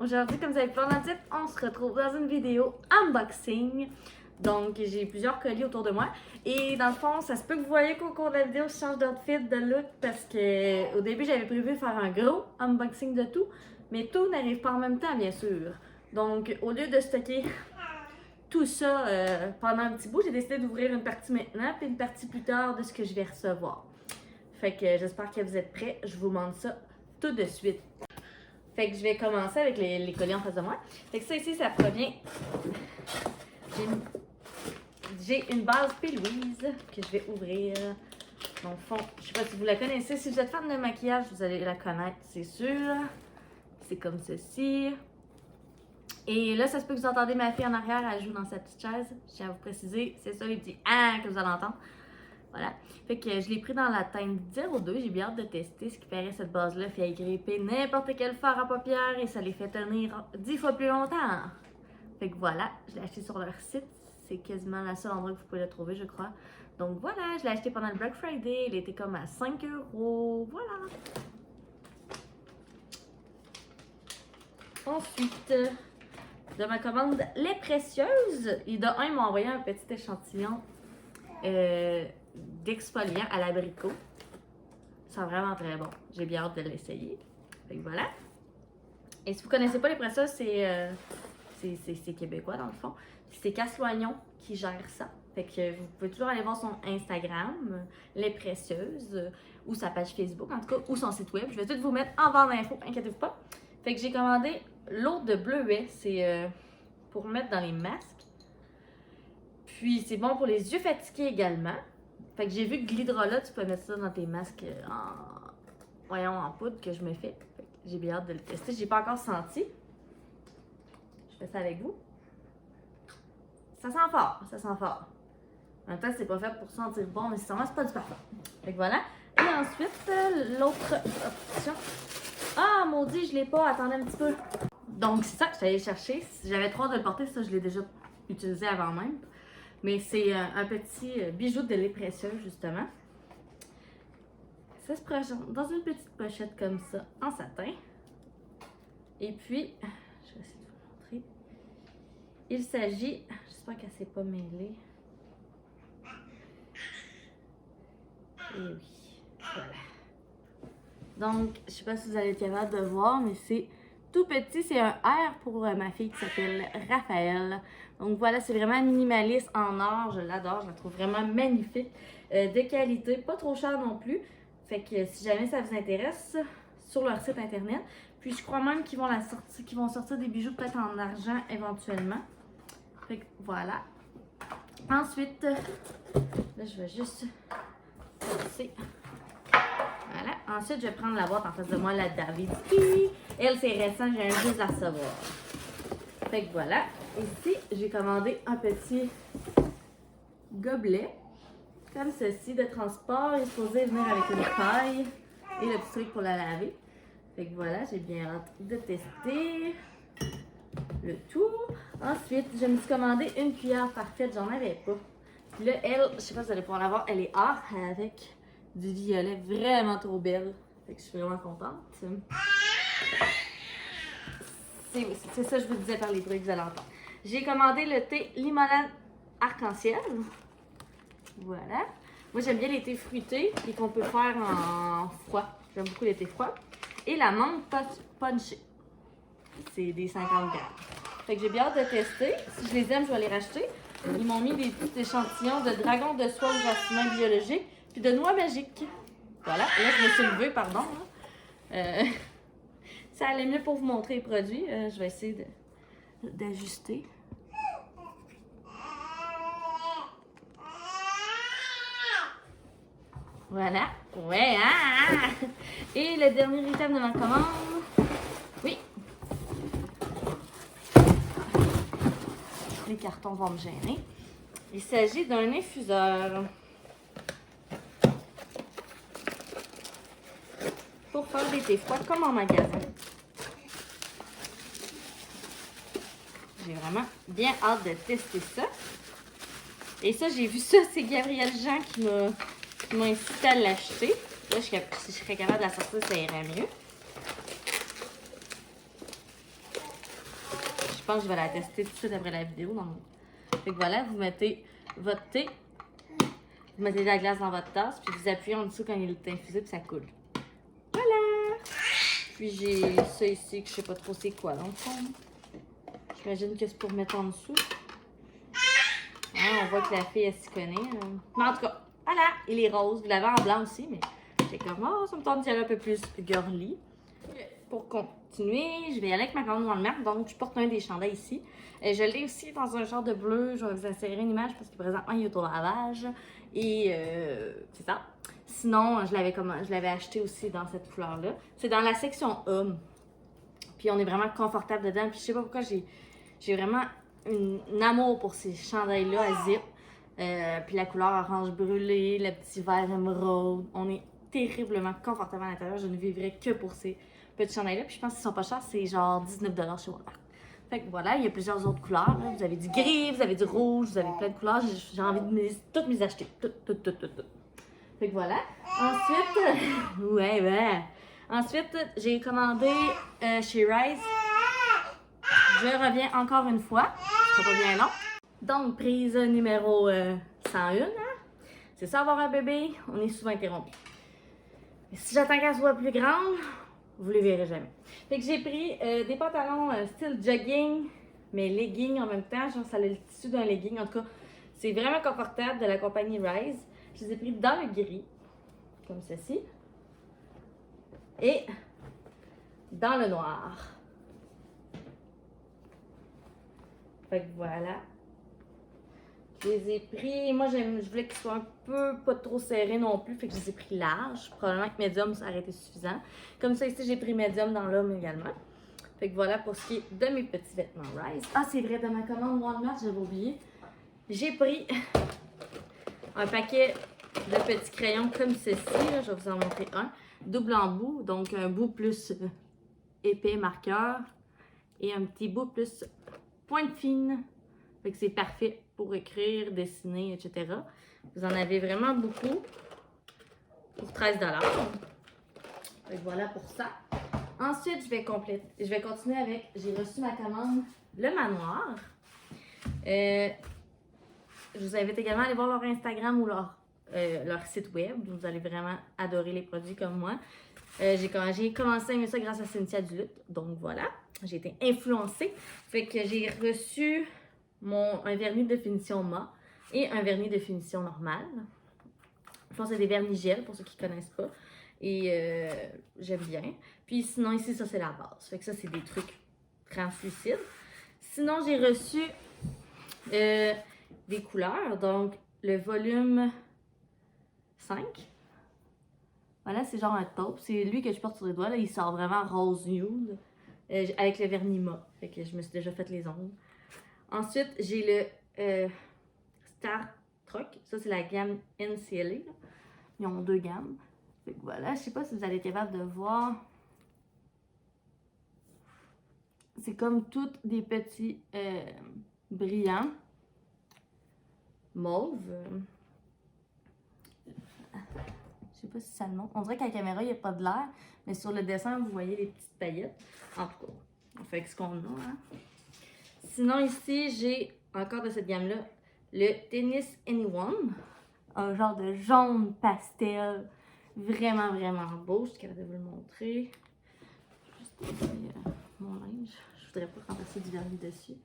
Aujourd'hui, comme vous avez pu voir dans le titre, on se retrouve dans une vidéo unboxing. Donc, j'ai plusieurs colis autour de moi. Et dans le fond, ça se peut que vous voyez qu'au cours de la vidéo, je change d'outfit, de look, parce que au début, j'avais prévu faire un gros unboxing de tout, mais tout n'arrive pas en même temps, bien sûr. Donc, au lieu de stocker tout ça pendant un petit bout, j'ai décidé d'ouvrir une partie maintenant, puis une partie plus tard de ce que je vais recevoir. Fait que j'espère que vous êtes prêts. Je vous montre ça tout de suite. Fait que je vais commencer avec les colis en face de moi. Fait que ça ici, ça provient... J'ai une base P. Louise que je vais ouvrir. Dans le fond, je sais pas si vous la connaissez. Si vous êtes fan de maquillage, vous allez la connaître, c'est sûr. C'est comme ceci. Et là, ça se peut que vous entendez ma fille en arrière, elle joue dans sa petite chaise. Je tiens à vous préciser, c'est ça les petits « ah » que vous allez entendre. Voilà. Fait que je l'ai pris dans la teinte 02. J'ai bien hâte de tester. Ce qui paraît, cette base-là fait gripper n'importe quel fard à paupières et ça les fait tenir 10 fois plus longtemps. Fait que voilà, je l'ai acheté sur leur site. C'est quasiment la seule endroit que vous pouvez le trouver, je crois. Donc voilà, je l'ai acheté pendant le Black Friday. Il était comme à 5 €. Voilà. Ensuite, de ma commande Les Précieuses. Et de un, ils m'ont envoyé un petit échantillon d'exfoliant à l'abricot. Ça sent vraiment très bon. J'ai bien hâte de l'essayer. Fait que voilà. Et si vous connaissez pas Les Précieuses, c'est québécois dans le fond. C'est Casloignon qui gère ça. Fait que vous pouvez toujours aller voir son Instagram, Les Précieuses, ou sa page Facebook en tout cas, ou son site web. Je vais tout vous mettre en barre d'infos, inquiétez-vous pas. Fait que j'ai commandé l'eau de bleuet, c'est pour mettre dans les masques. Puis c'est bon pour les yeux fatigués également. Fait que j'ai vu que l'hydrolat, tu peux mettre ça dans tes masques en poudre que je me fais. Fait que j'ai bien hâte de le tester. J'ai pas encore senti. Je fais ça avec vous. Ça sent fort, ça sent fort. En même temps, c'est pas fait pour sentir bon, mais c'est pas du parfum. Fait que voilà. Et ensuite, l'autre option. Ah, maudit, je l'ai pas. Attendez un petit peu. Donc, c'est ça que je suis allée chercher. J'avais trop hâte de le porter, ça, je l'ai déjà utilisé avant même. Mais c'est un petit bijou de Les Précieuses, justement. Ça se présente dans une petite pochette comme ça, en satin. Et puis, je vais essayer de vous montrer. Il s'agit, j'espère qu'elle ne s'est pas mêlée. Et oui, voilà. Donc, je ne sais pas si vous allez être capable de voir, mais c'est tout petit. C'est un R pour ma fille qui s'appelle Raphaël. Donc voilà, c'est vraiment minimaliste en or. Je l'adore, je la trouve vraiment magnifique. De qualité, pas trop cher non plus. Fait que si jamais ça vous intéresse, sur leur site internet. Puis je crois même qu'ils vont sortir des bijoux peut-être en argent éventuellement. Fait que voilà. Ensuite, là je vais juste passer. Voilà. Ensuite, je vais prendre la boîte en face de moi, la David. Elle, c'est récent, je viens juste la recevoir. Fait que voilà. Ici, j'ai commandé un petit gobelet, comme ceci, de transport. Il est supposé venir avec une paille et le petit truc pour la laver. Fait que voilà, j'ai bien hâte de tester le tout. Ensuite, je me suis commandé une cuillère parfaite, j'en avais pas. Puis là, elle, je sais pas si vous allez pouvoir la voir, elle est or avec du violet, vraiment trop belle. Fait que je suis vraiment contente. C'est ça que je vous disais par les bruits que vous allez entendre. J'ai commandé le thé limonade arc-en-ciel. Voilà. Moi, j'aime bien les thés fruités et qu'on peut faire en froid. J'aime beaucoup les thés froids. Et la menthe punchée. C'est des 50 grammes. Fait que j'ai bien hâte de tester. Si je les aime, je vais les racheter. Ils m'ont mis des petits échantillons de dragon de soie au jasmin biologique puis de noix magique. Voilà. Là, je me suis levée, pardon. Ça allait mieux pour vous montrer les produits. Je vais essayer d'ajuster. Voilà. Ouais, ah! Et le dernier item de ma commande. Oui. Les cartons vont me gêner. Il s'agit d'un infuseur. Pour faire des thés froids comme en magasin. J'ai vraiment bien hâte de tester ça. Et ça, j'ai vu ça, c'est Gabriel Jean qui m'a incité à l'acheter. Là, si je serais capable de la sortir, ça irait mieux. pense que je vais la tester tout de suite après la vidéo. Fait que voilà, vous mettez votre thé, vous mettez de la glace dans votre tasse, puis vous appuyez en dessous quand il est infusé, puis ça coule. Voilà! Puis j'ai ça ici que je sais pas trop c'est quoi dans le fond. J'imagine que c'est pour mettre en dessous. Ah, on voit que la fille, elle s'y connaît. Mais en tout cas, voilà, il est rose. Vous l'avez en blanc aussi, mais j'ai comme, oh, ça me tente d'y aller un peu plus girly. Pour continuer, je vais y aller avec ma grande Walmart. Donc, je porte un des chandails ici. Je l'ai aussi dans un genre de bleu. Je vais vous insérer une image parce que présentement, il est au lavage. Et c'est ça. Sinon, je l'avais acheté aussi dans cette couleur-là. C'est dans la section homme. Puis on est vraiment confortable dedans. Puis je sais pas pourquoi j'ai vraiment un amour pour ces chandails-là à zip. Puis la couleur orange brûlée, le petit vert émeraude. On est terriblement confortable à l'intérieur. Je ne vivrais que pour ces petits chandails-là. Puis je pense qu'ils sont pas chers. C'est genre 19 $ chez Walmart. Fait que voilà, il y a plusieurs autres couleurs. Là. Vous avez du gris, vous avez du rouge, vous avez plein de couleurs. J'ai envie de toutes les acheter. Toutes. Fait que voilà. Ensuite, ouais. Ensuite, j'ai commandé chez Rise. Je reviens encore une fois. Ça va pas bien long. Donc, prise numéro 101. Hein? C'est ça, avoir un bébé. On est souvent interrompu. Mais si j'attends qu'elle soit plus grande, vous les verrez jamais. Fait que j'ai pris des pantalons style jogging, mais legging en même temps. Genre, ça a le tissu d'un legging. En tout cas, c'est vraiment confortable de la compagnie Rise. Je les ai pris dans le gris, comme ceci. Et dans le noir. Fait que voilà. Je les ai pris. Moi, je voulais qu'ils soient un peu pas trop serrés non plus. Fait que je les ai pris larges. Probablement que médium, ça aurait été suffisant. Comme ça, ici, j'ai pris médium dans l'homme également. Fait que voilà pour ce qui est de mes petits vêtements Rise. Ah, c'est vrai, de ma commande Walmart, j'avais oublié. J'ai pris un paquet de petits crayons comme ceci. Là, je vais vous en montrer un. Double embout, donc un bout plus épais marqueur et un petit bout plus pointe fine. Fait que c'est parfait pour écrire, dessiner, etc. Vous en avez vraiment beaucoup pour 13 $. Fait que voilà pour ça. Ensuite, je vais continuer avec, j'ai reçu ma commande Le Manoir. Je vous invite également à aller voir leur Instagram ou leur site web. Vous allez vraiment adorer les produits comme moi. J'ai commencé à aimer ça grâce à Cynthia Duluth. Donc voilà, j'ai été influencée. Fait que j'ai reçu un vernis de finition mat et un vernis de finition normal. Je pense que c'est des vernis gel pour ceux qui ne connaissent pas. Et j'aime bien. Puis sinon, ici, ça c'est la base. Fait que ça, c'est des trucs translucides. Sinon, j'ai reçu des couleurs. Donc, le volume 5. Voilà, c'est genre un taupe. C'est lui que je porte sur les doigts. Là. Il sort vraiment rose nude avec le vernis mat. Fait que je me suis déjà fait les ongles. Ensuite, j'ai le Star Truck. Ça, c'est la gamme NCLA. Ils ont 2 gammes. Fait que voilà, je sais pas si vous allez être capable de voir. C'est comme toutes des petits brillants mauve. Je sais pas si ça le montre. On dirait qu'à la caméra, il n'y a pas de l'air, mais sur le dessin, vous voyez les petites paillettes. En tout cas, on fait avec ce qu'on a. Hein? Sinon, ici, j'ai encore de cette gamme-là le Tennis Anyone. Un genre de jaune pastel. Vraiment, vraiment beau. Je suis capable de vous le montrer. Juste mon linge. Je voudrais pas renverser du vernis dessus.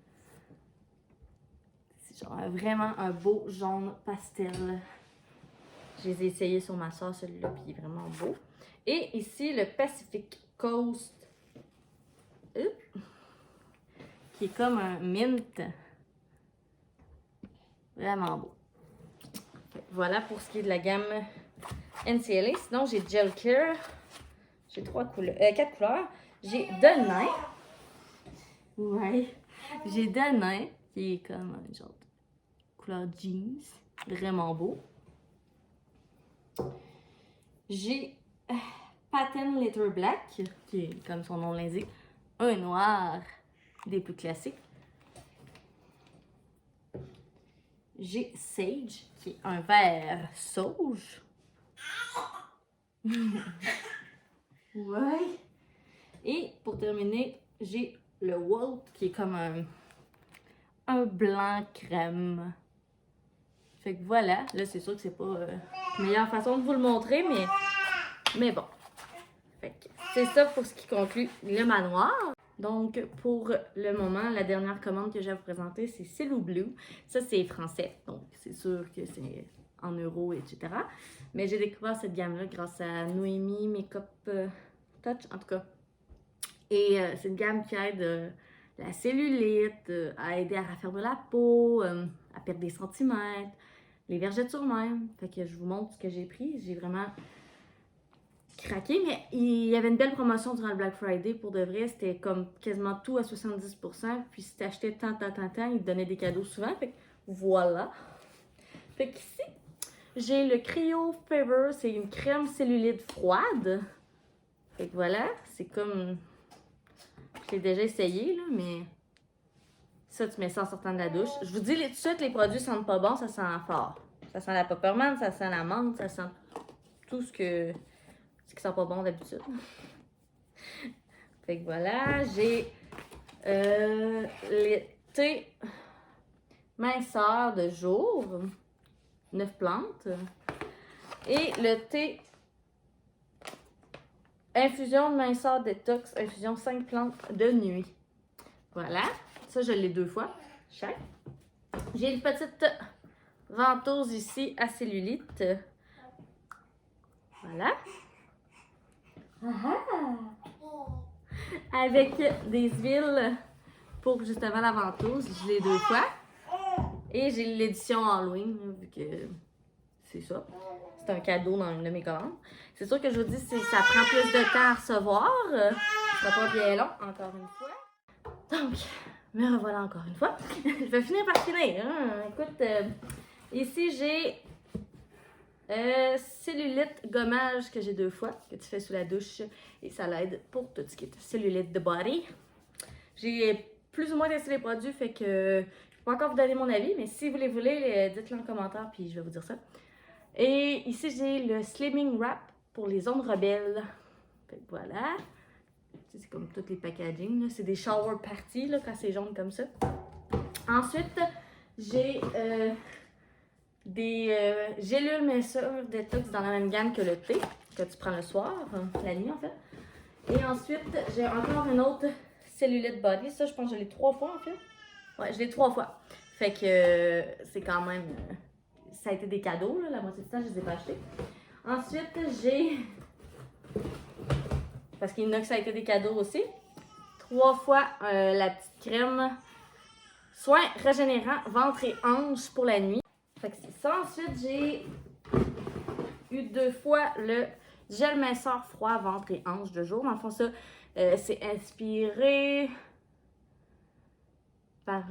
C'est genre vraiment un beau jaune pastel. Je les ai essayés sur ma soeur, celui-là, puis il est vraiment beau. Et ici, le Pacific Coast. Qui est comme un mint. Vraiment beau. Voilà pour ce qui est de la gamme NCLA. Sinon, j'ai Gel Care. J'ai 4 couleurs. J'ai De Nain. Ouais. J'ai De Nain, qui est comme un genre de couleur jeans. Vraiment beau. J'ai Patent Leather Black, qui est, comme son nom l'indique, un noir des plus classiques. J'ai Sage, qui est un vert sauge. Ouais. Et pour terminer, j'ai le Walt, qui est comme un blanc crème. Fait que voilà, là c'est sûr que c'est pas la meilleure façon de vous le montrer, mais bon. Fait que c'est ça pour ce qui conclut le manoir. Donc pour le moment, la dernière commande que j'ai à vous présenter, c'est Cello Blue. Ça c'est français, donc c'est sûr que c'est en euros, etc. Mais j'ai découvert cette gamme-là grâce à Noémie Makeup Touch, en tout cas. Et c'est une gamme qui aide la cellulite, à aider à raffermir la peau, à perdre des centimètres, les vergetures même. Fait que je vous montre ce que j'ai pris. J'ai vraiment craqué, mais il y avait une belle promotion durant le Black Friday. Pour de vrai, c'était comme quasiment tout à 70%. Puis si t'achetais tant, ils te donnaient des cadeaux souvent. Fait que voilà. Fait qu'ici, j'ai le Cryo Fever. C'est une crème cellulite froide. Fait que voilà, c'est comme... Je l'ai déjà essayé, là, mais... Ça, tu mets ça en sortant de la douche. Je vous dis tout de suite, les produits sentent pas bon, ça sent fort. Ça sent la peppermint, ça sent la menthe, ça sent tout ce qui sent pas bon d'habitude. Fait que voilà, j'ai les thés minceur de jour, 9 plantes, et le thé infusion de minceur détox, infusion 5 plantes de nuit. Voilà, ça je l'ai 2 fois chaque. J'ai une petite ventouse ici à cellulite. Voilà. Avec des huiles pour justement la ventouse. Je l'ai 2 fois. Et j'ai l'édition Halloween, vu que c'est ça. C'est un cadeau dans une de mes commandes. C'est sûr que je vous dis, ça prend plus de temps à recevoir. Ça sera pas bien long, encore une fois. Donc, me revoilà encore une fois. Je vais finir par finir. Hein? Écoute, ici j'ai cellulite gommage que j'ai 2 fois, que tu fais sous la douche. Et ça l'aide pour tout ce qui est cellulite de body. J'ai plus ou moins testé les produits, fait que je peux pas encore vous donner mon avis, mais si vous les voulez, dites-le en commentaire, puis je vais vous dire ça. Et ici, j'ai le Slimming Wrap pour les ondes rebelles. Fait que voilà. C'est comme tous les packaging. C'est des shower parties là, quand c'est jaune comme ça. Ensuite, j'ai des gélules minceur détox dans la même gamme que le thé, que tu prends le soir, la nuit en fait. Et ensuite, j'ai encore une autre cellulite body. Ça, je pense que je l'ai 3 fois en fait. Ouais, je l'ai 3 fois. Fait que c'est quand même... ça a été des cadeaux, là, la moitié du temps, je les ai pas achetés. Ensuite, j'ai... parce qu'il y en a que ça a été des cadeaux aussi. 3 fois la petite crème soin régénérant ventre et hanche pour la nuit. Fait que c'est ça. Ensuite, j'ai eu 2 fois le gel minceur froid ventre et hanche de jour. Dans le fond, ça, c'est inspiré par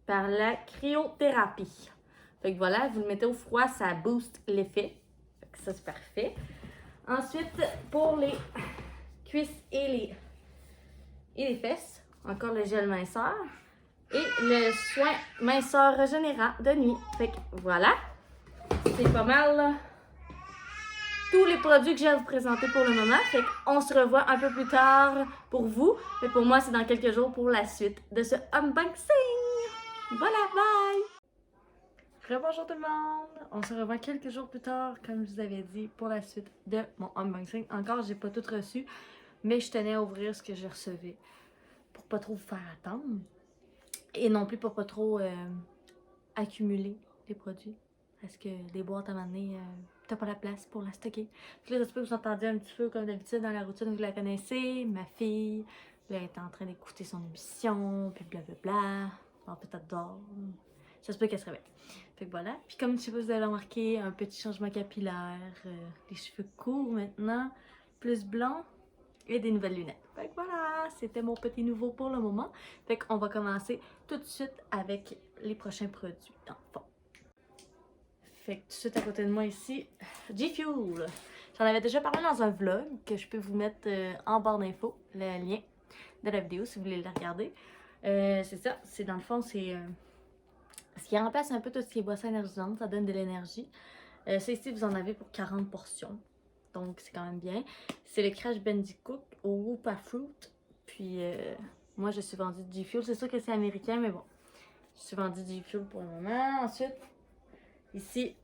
par la cryothérapie. Fait que voilà, vous le mettez au froid, ça booste l'effet. Fait que ça, c'est parfait. Ensuite, pour les cuisses et les fesses, encore le gel minceur. Et le soin minceur régénérant de nuit. Fait que voilà, c'est pas mal là, tous les produits que j'ai à vous présenter pour le moment. Fait qu'on se revoit un peu plus tard pour vous. Mais pour moi, c'est dans quelques jours pour la suite de ce unboxing. Voilà, bye! Rebonjour tout le monde! On se revoit quelques jours plus tard, comme je vous avais dit, pour la suite de mon unboxing. Encore, j'ai pas tout reçu, mais je tenais à ouvrir ce que j'ai reçu pour pas trop vous faire attendre. Et non plus pour pas trop accumuler les produits. Parce que les boîtes à un moment donné, t'as pas la place pour la stocker. Puis là, j'espère que vous entendez un petit peu comme d'habitude dans la routine, vous la connaissez. Ma fille, là, elle est en train d'écouter son émission, puis blablabla. En fait, elle dort. J'espère qu'elle se réveille. Fait que voilà. Puis comme je sais pas si vous avez remarqué, un petit changement capillaire. Les cheveux courts maintenant, plus blancs. Et des nouvelles lunettes. Fait que voilà, c'était mon petit nouveau pour le moment. Fait qu'on va commencer tout de suite avec les prochains produits dans le fond. Fait que tout de suite à côté de moi ici, G Fuel. J'en avais déjà parlé dans un vlog que je peux vous mettre en barre d'infos, le lien de la vidéo si vous voulez le regarder. C'est ça, c'est dans le fond, c'est ce qui remplace un peu tout ce qui est boisson énergisante, ça donne de l'énergie. Ça ici, vous en avez pour 40 portions. Donc, c'est quand même bien. C'est le Crash Bandicoot au Woopa Fruit. Puis moi, je suis vendue G Fuel. C'est sûr que c'est américain, mais bon. Je suis vendue G Fuel pour le moment. Ensuite, ici,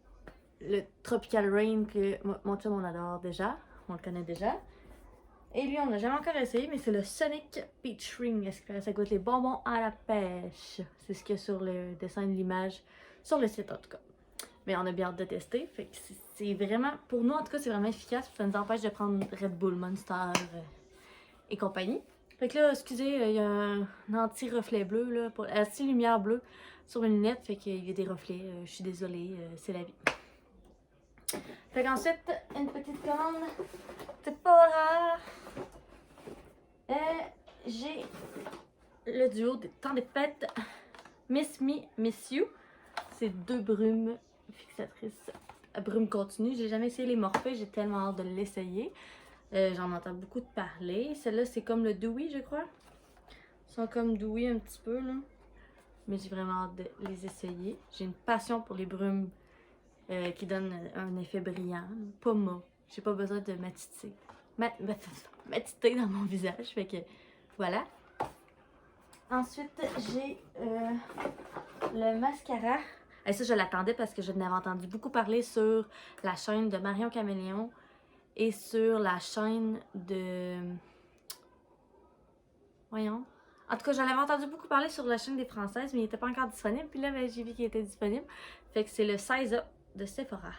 le Tropical Rain que mon chum, on adore déjà. On le connaît déjà. Et lui, on l'a jamais encore essayé, mais c'est le Sonic Peach Ring. Est-ce que ça goûte les bonbons à la pêche? C'est ce qu'il y a sur le dessin de l'image, sur le site en tout cas. Mais on a bien hâte de tester. Fait que c'est vraiment, pour nous en tout cas, c'est vraiment efficace. Ça nous empêche de prendre Red Bull, Monster et compagnie. Fait que là, excusez, il y a un anti-reflet bleu, là, anti-lumière bleue sur mes lunettes. Fait qu'il y a des reflets. Je suis désolée, c'est la vie. Fait qu'ensuite, une petite commande Sephora. J'ai le duo des temps des fêtes Miss Me, Miss You. C'est 2 brumes fixatrices à brume continue. J'ai jamais essayé les morphées, j'ai tellement hâte de l'essayer. J'en entends beaucoup de parler. Celle-là, c'est comme le Dewy, je crois. Ils sont comme Dewy un petit peu, là. Mais j'ai vraiment hâte de les essayer. J'ai une passion pour les brumes qui donnent un effet brillant. Pas mat. J'ai pas besoin de matiter dans mon visage. Fait que voilà. Ensuite, j'ai le mascara. Et ça, je l'attendais parce que je n'avais entendu beaucoup parler sur la chaîne de Marion Caméléon et sur la chaîne de... Voyons. En tout cas, j'en avais entendu beaucoup parler sur la chaîne des Françaises, mais il n'était pas encore disponible. Puis là, ben, j'ai vu qu'il était disponible. Fait que c'est le Size Up de Sephora.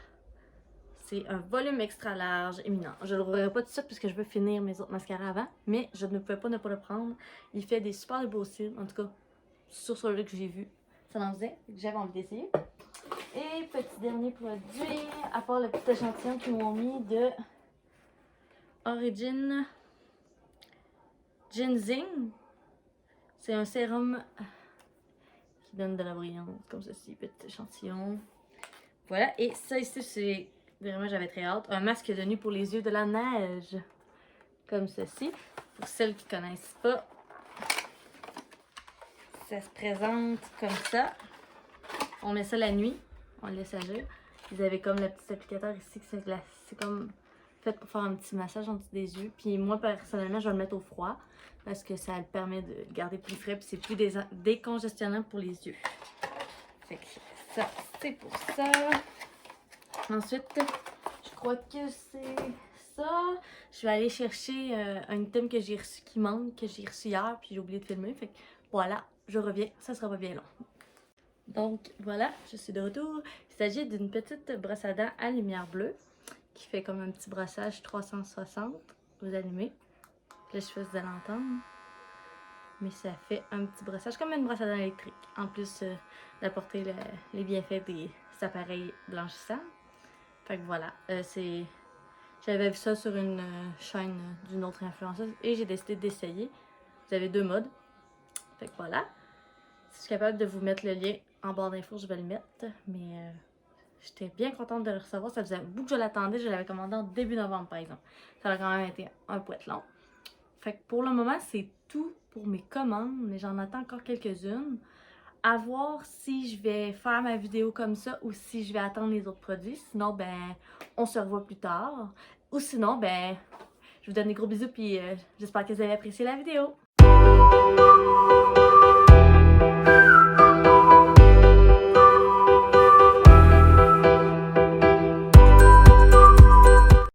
C'est un volume extra large éminent. Je ne l'ouvrirai pas tout de suite parce que je veux finir mes autres mascaras avant, mais je ne pouvais pas ne pas le prendre. Il fait des super beaux cils, en tout cas, sur celui que j'ai vu. Ça en faisait, j'avais envie d'essayer. Et petit dernier produit, à part le petit échantillon qu'ils m'ont mis de Origin Ginseng. C'est un sérum qui donne de la brillance, comme ceci, petit échantillon. Voilà, et ça ici, c'est vraiment, j'avais très hâte. Un masque de nuit pour les yeux de la neige. Comme ceci. Pour celles qui ne connaissent pas, ça se présente comme ça. On met ça la nuit. On le laisse agir. Vous avez comme le petit applicateur ici. C'est comme fait pour faire un petit massage en dessous des yeux. Puis moi, personnellement, je vais le mettre au froid. Parce que ça le permet de le garder plus frais. Puis c'est plus décongestionnant pour les yeux. Fait que ça, c'est pour ça. Ensuite, je crois que c'est ça. Je vais aller chercher un item que j'ai reçu qui manque, que j'ai reçu hier, puis j'ai oublié de filmer. Fait que voilà, je reviens, ça sera pas bien long. Donc voilà, je suis de retour. Il s'agit d'une petite brosse à dents à lumière bleue qui fait comme un petit brossage 360. Vous allumez. Là, je sais pas si vous allez l'entendre. Mais ça fait un petit brossage comme une brosse à dents électrique. En plus d'apporter les bienfaits des appareils blanchissants. Fait que voilà, j'avais vu ça sur une chaîne d'une autre influenceuse et j'ai décidé d'essayer. Vous avez 2 modes. Fait que voilà. Si je suis capable de vous mettre le lien en barre d'infos, je vais le mettre. Mais j'étais bien contente de le recevoir. Ça faisait un bout que je l'attendais. Je l'avais commandé en début novembre, par exemple. Ça a quand même été un poète long. Fait que pour le moment, c'est tout pour mes commandes. Mais j'en attends encore quelques-unes. À voir si je vais faire ma vidéo comme ça ou si je vais attendre les autres produits. Sinon, ben, on se revoit plus tard. Ou sinon, ben, je vous donne des gros bisous puis j'espère que vous avez apprécié la vidéo.